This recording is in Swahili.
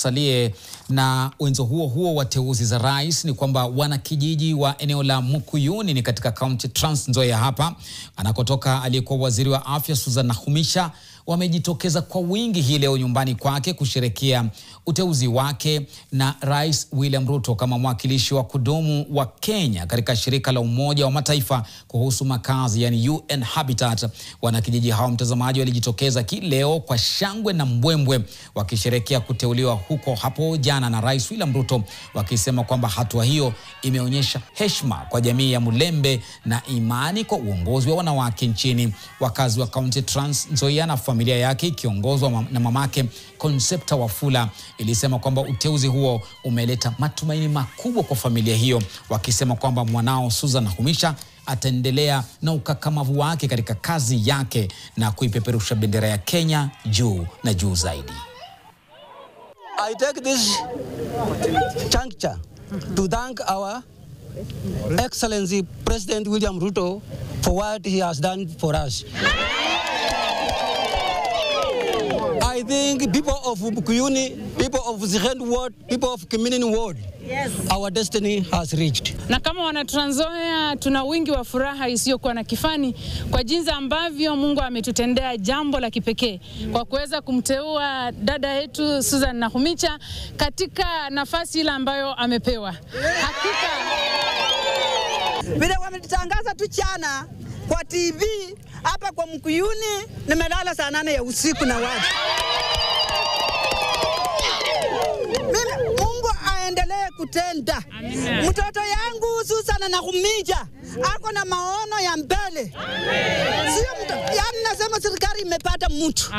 tusalie na wenzo huo wa teuzi za rais. Ni kwamba wanakijiji wa eneo la Mukuyuni ni katika kaunti Trans Nzoia hapa anakotoka aliyekuwa waziri wa afya Susan Nakhumicha wamejitokeza kwa wingi hii leo nyumbani kwake kusherekea uteuzi wake na Rais William Ruto kama mwakilishi wa kudumu wa Kenya katika shirika la Umoja wa Mataifa kuhusu makazi, yani UN Habitat. Wanakijiji hao, mtazamaji, walijitokeza hii leo kwa shangwe na mbwembwe wakisherekea kuteuliwa huko hapo jana na Rais William Ruto, wakisema kwamba hatua hiyo imeonyesha heshima kwa jamii ya Mulembe na imani kwa uongozi wa wanawake nchini. Wakazi wa kaunti Trans Nzoia na familia yake ikiongozwa na mamake Concepta Wafula ilisema kwamba uteuzi huo umeleta matumaini makubwa kwa familia hiyo, wakisema kwamba mwanao Susan Nakhumicha ataendelea na ukakamavu wake katika kazi yake na kuipeperusha bendera ya Kenya juu na juu zaidi. I take this juncture to thank our Excellency President William Ruto for what he has done for us. I think people of Mukuyuni, people of Second Ward, people of Community Ward, yes, our destiny has reached. Na kama wana Trans Nzoia tuna wingi wa furaha isiyokuwa na kifani kwa jinsi ambavyo Mungu ametutendea jambo la kipekee kwa kuweza kumteua dada yetu Susan Nakhumicha katika nafasi ile ambayo amepewa. Hakika vile wametangaza tu jana kwa TV hapa kwa Mukuyuni, nimelala saa 8 ya usiku na watu. Mungu aendelee kutenda. Amina. Mtoto yangu Susan Nakhumicha ako na maono ya mbele. Sio mtu, yani nasema serikali imepata mtu.